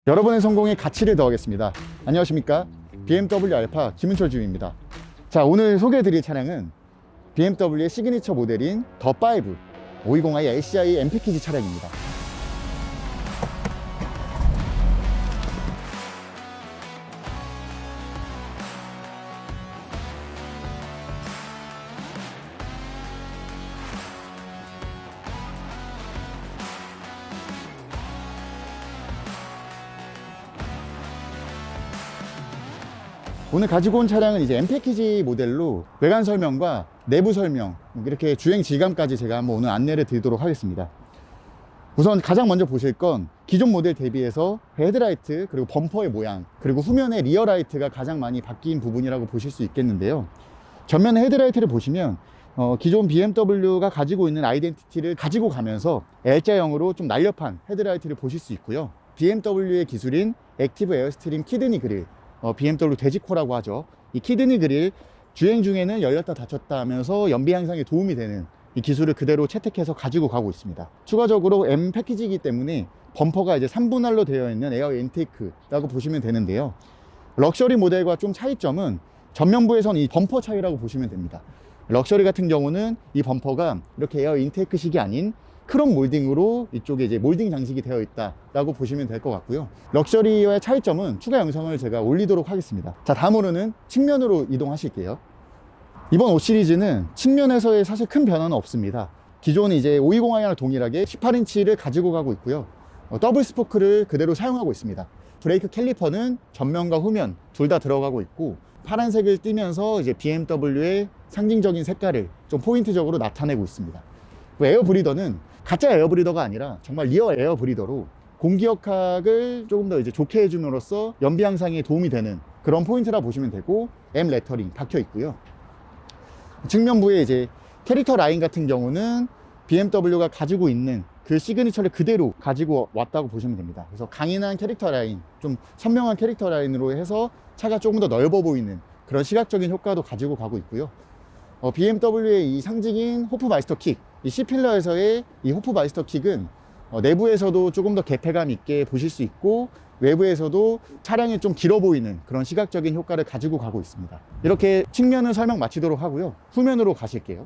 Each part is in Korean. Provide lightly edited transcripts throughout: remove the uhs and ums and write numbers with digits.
여러분의 성공에 가치를 더하겠습니다. 안녕하십니까? BMW 알파 김은철 주임입니다. 자, 오늘 소개해드릴 차량은 BMW의 시그니처 모델인 더5 520i LCI M 패키지 차량입니다. 오늘 가지고 온 차량은 이제 M 패키지 모델로 외관 설명과 내부 설명, 이렇게 주행 질감까지 제가 한번 오늘 안내를 드리도록 하겠습니다. 우선 가장 먼저 보실 건 기존 모델 대비해서 헤드라이트, 그리고 범퍼의 모양, 그리고 후면의 리어라이트가 가장 많이 바뀐 부분이라고 보실 수 있겠는데요. 전면 헤드라이트를 보시면 기존 BMW가 가지고 있는 아이덴티티를 가지고 가면서 L자형으로 좀 날렵한 헤드라이트를 보실 수 있고요. BMW의 기술인 액티브 에어스트림 키드니 그릴, BMW 돼지코라고 하죠. 이 키드니 그릴, 주행 중에는 열렸다 닫혔다 하면서 연비 향상에 도움이 되는 이 기술을 그대로 채택해서 가지고 가고 있습니다. 추가적으로 M 패키지이기 때문에 범퍼가 이제 3분할로 되어 있는 에어 인테이크라고 보시면 되는데요. 럭셔리 모델과 좀 차이점은 전면부에선 이 범퍼 차이라고 보시면 됩니다. 럭셔리 같은 경우는 이 범퍼가 이렇게 에어 인테이크식이 아닌 크롬 몰딩으로 이쪽에 이제 몰딩 장식이 되어 있다라고 보시면 될 것 같고요. 럭셔리와의 차이점은 추가 영상을 제가 올리도록 하겠습니다. 자, 다음으로는 측면으로 이동하실게요. 이번 5 시리즈는 측면에서의 사실 큰 변화는 없습니다. 기존 이제 520i랑 동일하게 18인치를 가지고 가고 있고요. 더블 스포크를 그대로 사용하고 있습니다. 브레이크 캘리퍼는 전면과 후면 둘 다 들어가고 있고, 파란색을 띠면서 이제 BMW의 상징적인 색깔을 좀 포인트적으로 나타내고 있습니다. 에어 브리더는 가짜 에어 브리더가 아니라 정말 리어 에어 브리더로 공기역학을 조금 더 이제 좋게 해줌으로써 연비 향상에 도움이 되는 그런 포인트라 보시면 되고, M 레터링 박혀 있고요. 측면부에 이제 캐릭터 라인 같은 경우는 BMW가 가지고 있는 그 시그니처를 그대로 가지고 왔다고 보시면 됩니다. 그래서 강인한 캐릭터 라인, 좀 선명한 캐릭터 라인으로 해서 차가 조금 더 넓어 보이는 그런 시각적인 효과도 가지고 가고 있고요. BMW의 이 상징인 호프마이스터 킥, 이 C필러에서의 이 호프마이스터 킥은 내부에서도 조금 더 개폐감 있게 보실 수 있고, 외부에서도 차량이 좀 길어 보이는 그런 시각적인 효과를 가지고 가고 있습니다. 이렇게 측면을 설명 마치도록 하고요. 후면으로 가실게요.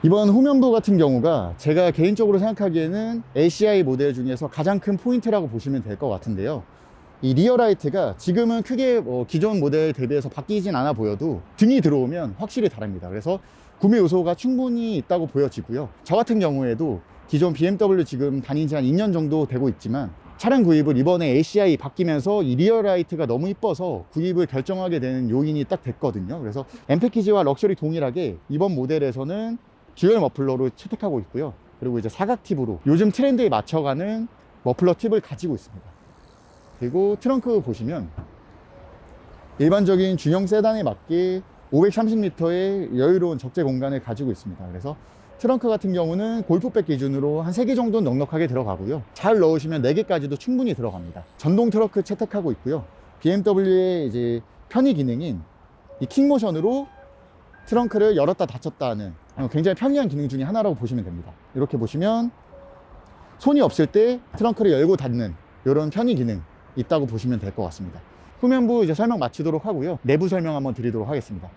이번 후면부 같은 경우가 제가 개인적으로 생각하기에는 LCI 모델 중에서 가장 큰 포인트라고 보시면 될 것 같은데요. 이 리어라이트가 지금은 크게 기존 모델 대비해서 바뀌진 않아 보여도 등이 들어오면 확실히 다릅니다. 그래서 구매 요소가 충분히 있다고 보여지고요. 저 같은 경우에도 기존 BMW 지금 다닌 지 한 2년 정도 되고 있지만, 차량 구입을 이번에 LCI 바뀌면서 이 리어라이트가 너무 이뻐서 구입을 결정하게 되는 요인이 딱 됐거든요. 그래서 M 패키지와 럭셔리 동일하게 이번 모델에서는 듀얼 머플러로 채택하고 있고요. 그리고 이제 사각 팁으로 요즘 트렌드에 맞춰가는 머플러 팁을 가지고 있습니다. 그리고 트렁크 보시면 일반적인 중형 세단에 맞게 530리터의 여유로운 적재 공간을 가지고 있습니다. 그래서 트렁크 같은 경우는 골프백 기준으로 한 3개 정도는 넉넉하게 들어가고요. 잘 넣으시면 4개까지도 충분히 들어갑니다. 전동 트렁크 채택하고 있고요. BMW의 이제 편의 기능인 이 킥모션으로 트렁크를 열었다 닫혔다 하는 굉장히 편리한 기능 중에 하나라고 보시면 됩니다. 이렇게 보시면 손이 없을 때 트렁크를 열고 닫는 이런 편의 기능 있다고 보시면 될 것 같습니다. 후면부 이제 설명 마치도록 하고요. 내부 설명 한번 드리도록 하겠습니다.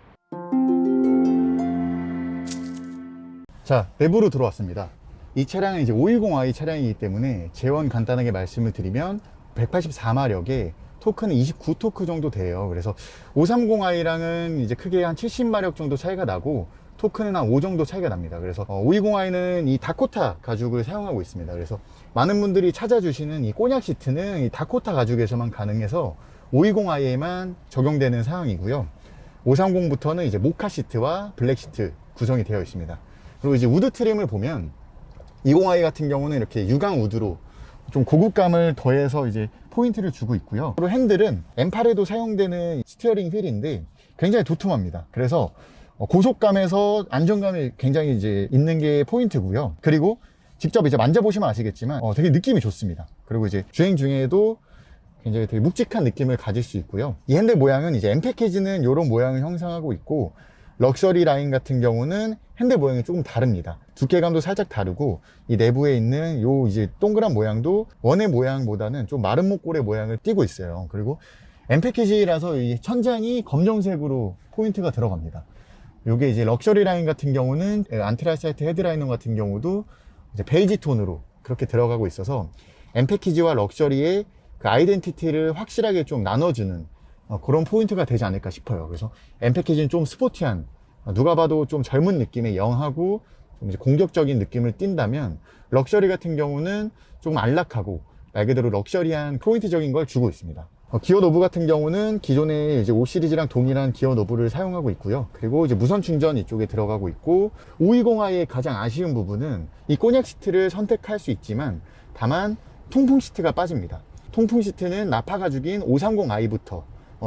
자, 내부로 들어왔습니다. 이 차량은 이제 510i 차량이기 때문에 재원 간단하게 말씀을 드리면 184마력에 토크는 29토크 정도 돼요. 그래서 530i랑은 이제 크게 한 70마력 정도 차이가 나고, 토크는 한 5 정도 차이가 납니다. 그래서 520i는 이 다코타 가죽을 사용하고 있습니다. 그래서 많은 분들이 찾아주시는 이 꼬냑 시트는 이 다코타 가죽에서만 가능해서 520i에만 적용되는 사항이고요. 530부터는 이제 모카 시트와 블랙 시트 구성이 되어 있습니다. 그리고 이제 우드 트림을 보면 20i 같은 경우는 이렇게 유광 우드로 좀 고급감을 더해서 이제 포인트를 주고 있고요. 그리고 핸들은 M8에도 사용되는 스티어링 휠인데 굉장히 도톰합니다. 그래서 고속감에서 안정감이 굉장히 이제 있는 게 포인트고요. 그리고 직접 이제 만져보시면 아시겠지만 되게 느낌이 좋습니다. 그리고 이제 주행 중에도 굉장히 되게 묵직한 느낌을 가질 수 있고요. 이 핸들 모양은 이제 M 패키지는 이런 모양을 형성하고 있고, 럭셔리 라인 같은 경우는 핸들 모양이 조금 다릅니다. 두께감도 살짝 다르고 이 내부에 있는 요 이제 동그란 모양도 원의 모양보다는 좀 마른 목골의 모양을 띠고 있어요. 그리고 M 패키지라서 이 천장이 검정색으로 포인트가 들어갑니다. 요게 이제 럭셔리 라인 같은 경우는 안트라사이트 헤드라이너 같은 경우도 이제 베이지 톤으로 그렇게 들어가고 있어서 M 패키지와 럭셔리의 그 아이덴티티를 확실하게 좀 나눠주는 그런 포인트가 되지 않을까 싶어요. 그래서 M 패키지는 좀 스포티한, 누가 봐도 좀 젊은 느낌의 영하고 좀 이제 공격적인 느낌을 띈다면, 럭셔리 같은 경우는 좀 안락하고 말 그대로 럭셔리한 포인트적인 걸 주고 있습니다. 기어 노브 같은 경우는 기존의 이제 5 시리즈랑 동일한 기어 노브를 사용하고 있고요. 그리고 이제 무선 충전 이쪽에 들어가고 있고, 520i의 가장 아쉬운 부분은 이 꼬냑 시트를 선택할 수 있지만 다만 통풍 시트가 빠집니다. 통풍 시트는 나파 가죽인 530i부터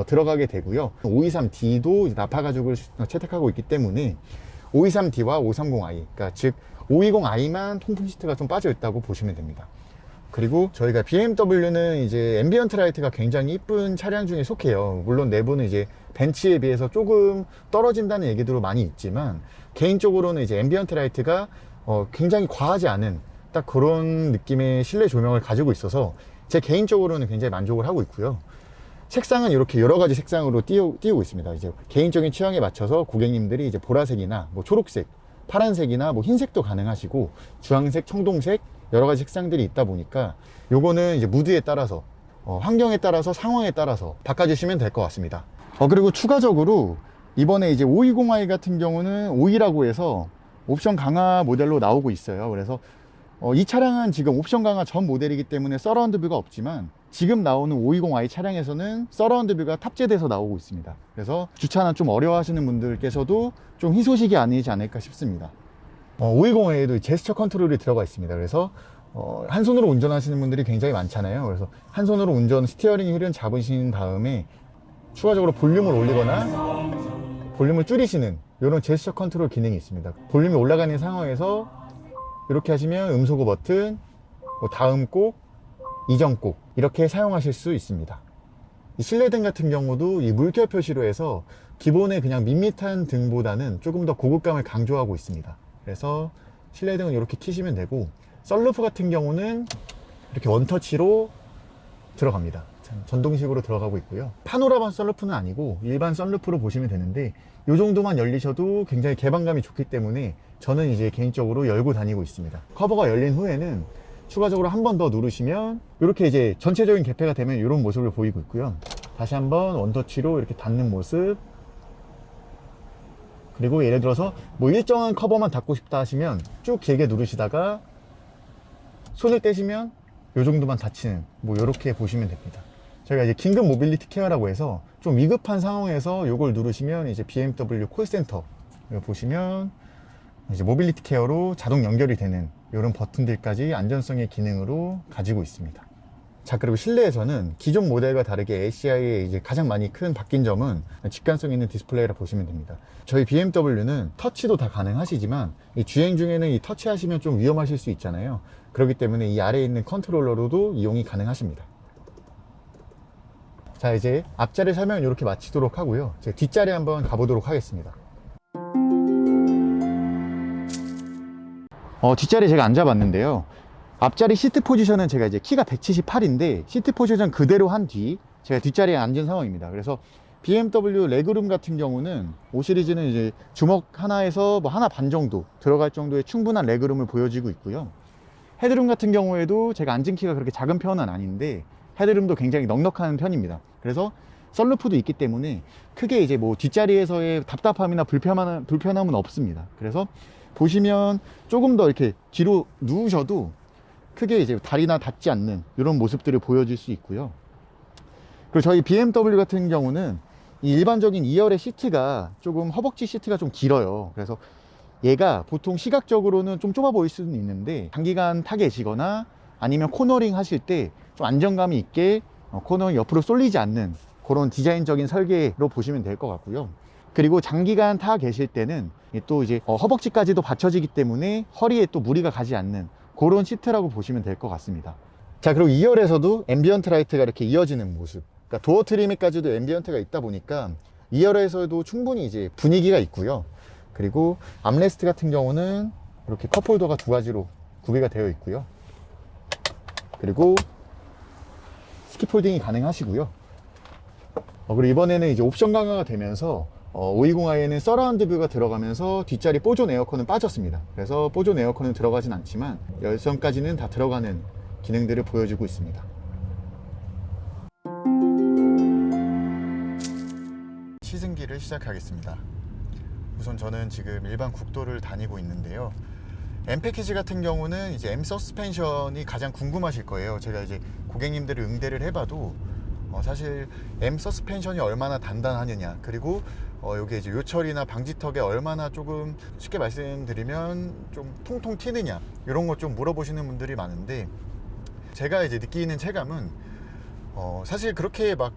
들어가게 되고요. 523D도 나파 가죽을 채택하고 있기 때문에 523D와 530i, 그러니까 즉 520i만 통풍 시트가 좀 빠져 있다고 보시면 됩니다. 그리고 저희가 BMW는 이제 앰비언트 라이트가 굉장히 이쁜 차량 중에 속해요. 물론 내부는 이제 벤츠에 비해서 조금 떨어진다는 얘기도 많이 있지만, 개인적으로는 이제 앰비언트 라이트가 굉장히 과하지 않은 딱 그런 느낌의 실내 조명을 가지고 있어서 제 개인적으로는 굉장히 만족을 하고 있고요. 색상은 이렇게 여러 가지 색상으로 띄우고 있습니다. 이제 개인적인 취향에 맞춰서 고객님들이 이제 보라색이나 뭐 초록색, 파란색이나 뭐 흰색도 가능하시고, 주황색, 청동색 여러 가지 색상들이 있다 보니까 요거는 이제 무드에 따라서 환경에 따라서 상황에 따라서 바꿔주시면 될 것 같습니다. 그리고 추가적으로 이번에 이제 520i 같은 경우는 5이라고 해서 옵션 강화 모델로 나오고 있어요. 그래서 이 차량은 지금 옵션 강화 전 모델이기 때문에 서라운드 뷰가 없지만, 지금 나오는 520i 차량에서는 서라운드 뷰가 탑재돼서 나오고 있습니다. 그래서 주차는 좀 어려워하시는 분들께서도 좀 희소식이 아니지 않을까 싶습니다. 520i에도 제스처 컨트롤이 들어가 있습니다. 그래서 한 손으로 운전하시는 분들이 굉장히 많잖아요. 그래서 한 손으로 운전 스티어링 휠은 잡으신 다음에 추가적으로 볼륨을 올리거나 볼륨을 줄이시는 이런 제스처 컨트롤 기능이 있습니다. 볼륨이 올라가는 상황에서 이렇게 하시면 음소거 버튼, 다음 곡, 이전 곡 이렇게 사용하실 수 있습니다. 이 실내등 같은 경우도 이 물결 표시로 해서 기본의 그냥 밋밋한 등보다는 조금 더 고급감을 강조하고 있습니다. 그래서 실내등은 이렇게 켜시면 되고, 썬루프 같은 경우는 이렇게 원터치로 들어갑니다. 전동식으로 들어가고 있고요. 파노라마 썬루프는 아니고 일반 썬루프로 보시면 되는데, 이 정도만 열리셔도 굉장히 개방감이 좋기 때문에 저는 이제 개인적으로 열고 다니고 있습니다. 커버가 열린 후에는 추가적으로 한 번 더 누르시면 이렇게 이제 전체적인 개폐가 되면 이런 모습을 보이고 있고요. 다시 한번 원터치로 이렇게 닫는 모습. 그리고 예를 들어서 뭐 일정한 커버만 닫고 싶다 하시면 쭉 길게 누르시다가 손을 떼시면 이 정도만 닫히는, 뭐 이렇게 보시면 됩니다. 저희가 이제 긴급 모빌리티 케어라고 해서 좀 위급한 상황에서 이걸 누르시면 이제 BMW 콜센터 보시면 이제 모빌리티 케어로 자동 연결이 되는 이런 버튼들까지 안전성의 기능으로 가지고 있습니다. 자, 그리고 실내에서는 기존 모델과 다르게 ACI의 이제 가장 많이 큰 바뀐 점은 직관성 있는 디스플레이라 보시면 됩니다. 저희 BMW는 터치도 다 가능하시지만 이 주행 중에는 이 터치하시면 좀 위험하실 수 있잖아요. 그렇기 때문에 이 아래에 있는 컨트롤러로도 이용이 가능하십니다. 자, 이제 앞자리 설명은 이렇게 마치도록 하고요. 제가 뒷자리 한번 가보도록 하겠습니다. 뒷자리 제가 앉아봤는데요. 앞자리 시트 포지션은 제가 이제 키가 178인데 시트 포지션 그대로 한 뒤 제가 뒷자리에 앉은 상황입니다. 그래서 BMW 레그룸 같은 경우는 5 시리즈는 이제 주먹 하나에서 뭐 하나 반 정도 들어갈 정도의 충분한 레그룸을 보여지고 있고요. 헤드룸 같은 경우에도 제가 앉은 키가 그렇게 작은 편은 아닌데 헤드룸도 굉장히 넉넉한 편입니다. 그래서 썬루프도 있기 때문에 크게 이제 뭐 뒷자리에서의 답답함이나 불편함은 없습니다. 그래서 보시면 조금 더 이렇게 뒤로 누우셔도 크게 이제 다리나 닿지 않는 이런 모습들을 보여줄 수 있고요. 그리고 저희 BMW 같은 경우는 이 일반적인 2열의 시트가 조금 허벅지 시트가 좀 길어요. 그래서 얘가 보통 시각적으로는 좀 좁아 보일 수는 있는데 장기간 타 계시거나 아니면 코너링 하실 때 좀 안정감이 있게 코너링 옆으로 쏠리지 않는 그런 디자인적인 설계로 보시면 될 것 같고요. 그리고 장기간 타 계실 때는 또 이제 허벅지까지도 받쳐지기 때문에 허리에 또 무리가 가지 않는 그런 시트라고 보시면 될 것 같습니다. 자, 그리고 2열에서도 앰비언트 라이트가 이렇게 이어지는 모습, 그러니까 도어 트림에까지도 앰비언트가 있다 보니까 2열에서도 충분히 이제 분위기가 있고요. 그리고 암레스트 같은 경우는 이렇게 컵홀더가 두 가지로 구비가 되어 있고요. 그리고 스킵홀딩이 가능하시고요. 그리고 이번에는 이제 옵션 강화가 되면서 520i에는 서라운드 뷰가 들어가면서 뒷자리 뽀존 에어컨은 빠졌습니다. 그래서 뽀존 에어컨은 들어가진 않지만 열선까지는 다 들어가는 기능들을 보여주고 있습니다. 시승기를 시작하겠습니다. 우선 저는 지금 일반 국도를 다니고 있는데요. M 패키지 같은 경우는 이제 M 서스펜션이 가장 궁금하실 거예요. 제가 이제 고객님들을 응대를 해봐도 사실 M 서스펜션이 얼마나 단단하느냐, 그리고 여기 이제 요철이나 방지턱에 얼마나 조금 쉽게 말씀드리면 좀 통통 튀느냐, 이런 거 좀 물어보시는 분들이 많은데, 제가 이제 느끼는 체감은 사실 그렇게 막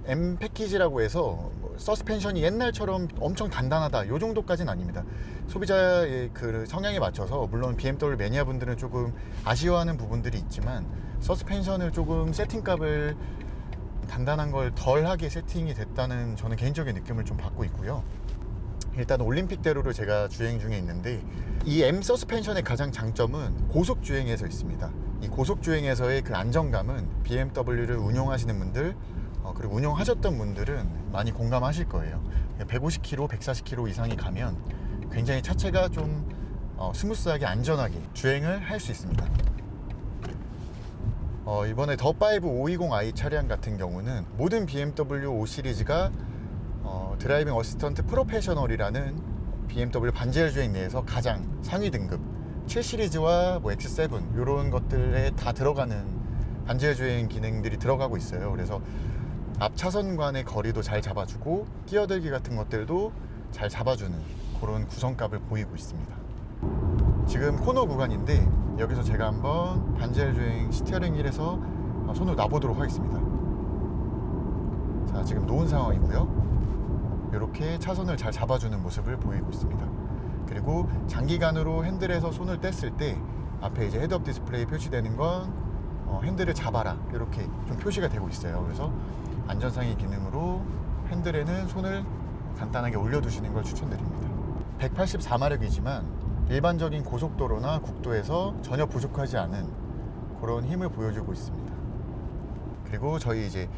M 패키지라고 해서 서스펜션이 옛날처럼 엄청 단단하다, 요 정도까지는 아닙니다. 소비자의 그 성향에 맞춰서 물론 BMW 매니아 분들은 조금 아쉬워하는 부분들이 있지만, 서스펜션을 조금 세팅값을 단단한 걸 덜하게 세팅이 됐다는 저는 개인적인 느낌을 좀 받고 있고요. 일단 올림픽대로를 제가 주행 중에 있는데, 이 M 서스펜션의 가장 장점은 고속 주행에서 있습니다. 이 고속 주행에서의 그 안정감은 BMW를 운용하시는 분들, 그리고 운용하셨던 분들은 많이 공감하실 거예요. 150km, 140km 이상이 가면 굉장히 차체가 좀 스무스하게 안전하게 주행을 할 수 있습니다. 이번에 더5 520i 차량 같은 경우는 모든 BMW 5 시리즈가 드라이빙 어시스턴트 프로페셔널이라는 BMW 반지하 주행 내에서 가장 상위 등급 7 시리즈와 뭐 X7 이런 것들에 다 들어가는 반지하 주행 기능들이 들어가고 있어요. 그래서 앞 차선간의 거리도 잘 잡아주고 끼어들기 같은 것들도 잘 잡아주는 그런 구성값을 보이고 있습니다. 지금 코너 구간인데 여기서 제가 한번 반지하 주행 스티어링 휠에서 손을 놔보도록 하겠습니다. 자, 지금 놓은 상황이고요. 이렇게 차선을 잘 잡아주는 모습을 보이고 있습니다. 그리고 장기간으로 핸들에서 손을 뗐을 때 앞에 이제 헤드업 디스플레이 표시되는 건 핸들을 잡아라, 이렇게 좀 표시가 되고 있어요. 그래서 안전상의 기능으로 핸들에는 손을 간단하게 올려두시는 걸 추천드립니다. 184마력이지만 일반적인 고속도로나 국도에서 전혀 부족하지 않은 그런 힘을 보여주고 있습니다. 그리고 저희 이제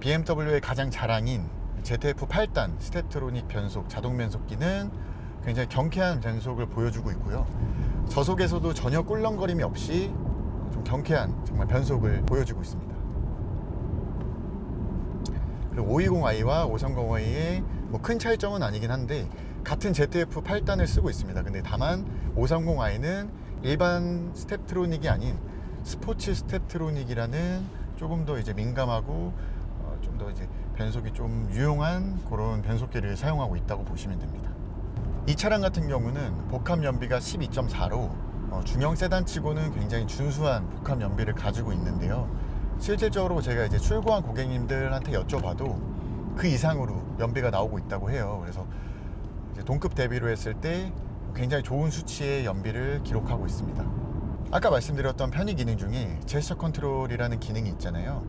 BMW의 가장 자랑인 ZF 8단 스텝트로닉 변속 자동 변속기는 굉장히 경쾌한 변속을 보여주고 있고요. 저속에서도 전혀 꿀렁거림이 없이 좀 경쾌한 정말 변속을 보여주고 있습니다. 그리고 520i와 530i의 뭐 큰 차이점은 아니긴 한데 같은 ZF 8단을 쓰고 있습니다. 근데 다만 530i는 일반 스텝트로닉이 아닌 스포츠 스텝트로닉이라는 조금 더 이제 민감하고 좀 더 이제 변속이 좀 유용한 그런 변속기를 사용하고 있다고 보시면 됩니다. 이 차량 같은 경우는 복합 연비가 12.4로 중형 세단치고는 굉장히 준수한 복합 연비를 가지고 있는데요. 실질적으로 제가 이제 출고한 고객님들한테 여쭤봐도 그 이상으로 연비가 나오고 있다고 해요. 그래서 이제 동급 대비로 했을 때 굉장히 좋은 수치의 연비를 기록하고 있습니다. 아까 말씀드렸던 편의 기능 중에 제스처 컨트롤이라는 기능이 있잖아요.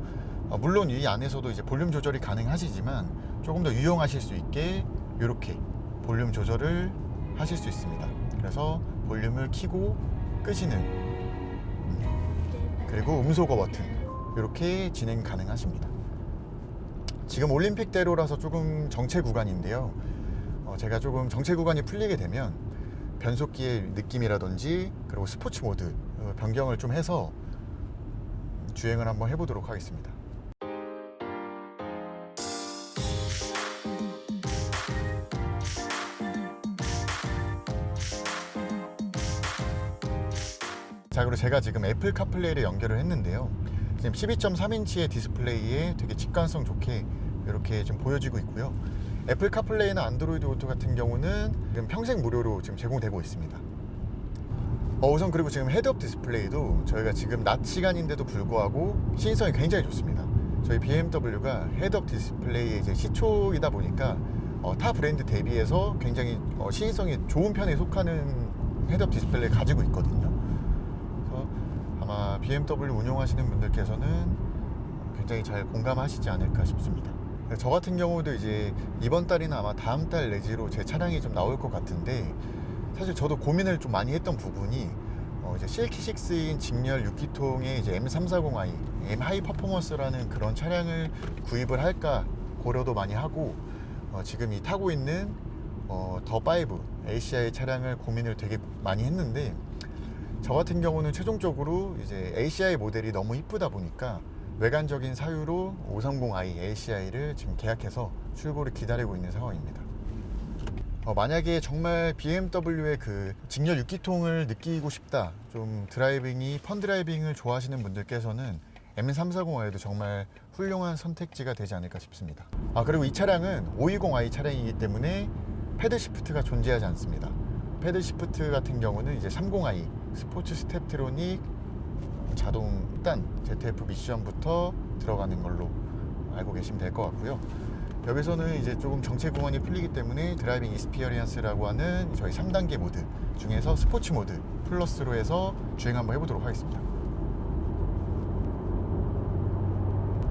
물론 이 안에서도 이제 볼륨 조절이 가능하시지만 조금 더 유용하실 수 있게 이렇게 볼륨 조절을 하실 수 있습니다. 그래서 볼륨을 켜고 끄시는 그리고 음소거 버튼 이렇게 진행 가능하십니다. 지금 올림픽대로라서 조금 정체 구간인데요. 제가 조금 정체 구간이 풀리게 되면 변속기의 느낌이라든지 그리고 스포츠 모드 변경을 좀 해서 주행을 한번 해보도록 하겠습니다. 자, 그리고 제가 지금 애플 카플레이를 연결을 했는데요. 지금 12.3인치의 디스플레이에 되게 직관성 좋게 이렇게 좀 보여지고 있고요. 애플 카플레이나 안드로이드 오토 같은 경우는 지금 평생 무료로 지금 제공되고 있습니다. 우선 그리고 지금 헤드업 디스플레이도 저희가 지금 낮 시간인데도 불구하고 시인성이 굉장히 좋습니다. 저희 BMW가 헤드업 디스플레이의 이제 시초이다 보니까 타 브랜드 대비해서 굉장히 시인성이 좋은 편에 속하는 헤드업 디스플레이를 가지고 있거든요. 그래서 아마 BMW 운용하시는 분들께서는 굉장히 잘 공감하시지 않을까 싶습니다. 저 같은 경우도 이제 이번 달이나 아마 다음 달 내지로 제 차량이 좀 나올 것 같은데, 사실 저도 고민을 좀 많이 했던 부분이 이제 실키6인 직렬 6기통의 이제 M340i, M 하이 퍼포먼스라는 그런 차량을 구입을 할까 고려도 많이 하고, 지금 이 타고 있는 더5 ACI 차량을 고민을 되게 많이 했는데, 저 같은 경우는 최종적으로 이제 ACI 모델이 너무 이쁘다 보니까 외관적인 사유로 530i ACI를 지금 계약해서 출고를 기다리고 있는 상황입니다. 만약에 정말 BMW의 그 직렬 6기통을 느끼고 싶다, 좀 드라이빙이 펀 드라이빙을 좋아하시는 분들께서는 M340i도 정말 훌륭한 선택지가 되지 않을까 싶습니다. 그리고 이 차량은 520i 차량이기 때문에 패들 시프트가 존재하지 않습니다. 패들 시프트 같은 경우는 이제 30i 스포츠 스텝트로닉 자동 단 ZF 미션부터 들어가는 걸로 알고 계시면 될 것 같고요. 여기서는 이제 조금 정체 구간이 풀리기 때문에 드라이빙 익스피리언스라고 하는 저희 3단계 모드 중에서 스포츠 모드 플러스로 해서 주행 한번 해보도록 하겠습니다.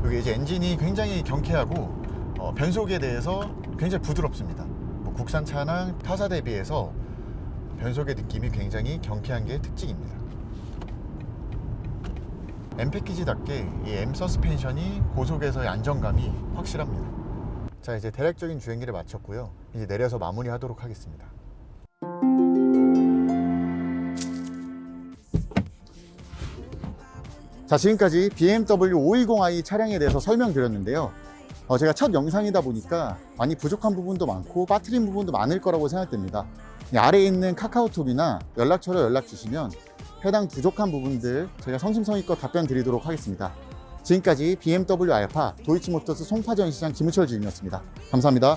여기 이제 엔진이 굉장히 경쾌하고 변속에 대해서 굉장히 부드럽습니다. 국산 차량 타사 대비해서 변속의 느낌이 굉장히 경쾌한 게 특징입니다. M 패키지답게 이 M 서스펜션이 고속에서의 안정감이 확실합니다. 자, 이제 대략적인 주행기를 마쳤고요. 이제 내려서 마무리하도록 하겠습니다. 자, 지금까지 BMW 520i 차량에 대해서 설명드렸는데요. 제가 첫 영상이다 보니까 많이 부족한 부분도 많고 빠뜨린 부분도 많을 거라고 생각됩니다. 아래에 있는 카카오톡이나 연락처로 연락 주시면 해당 부족한 부분들 제가 성심성의껏 답변 드리도록 하겠습니다. 지금까지 BMW 알파 도이치모터스 송파 전시장 김우철 주임이었습니다. 감사합니다.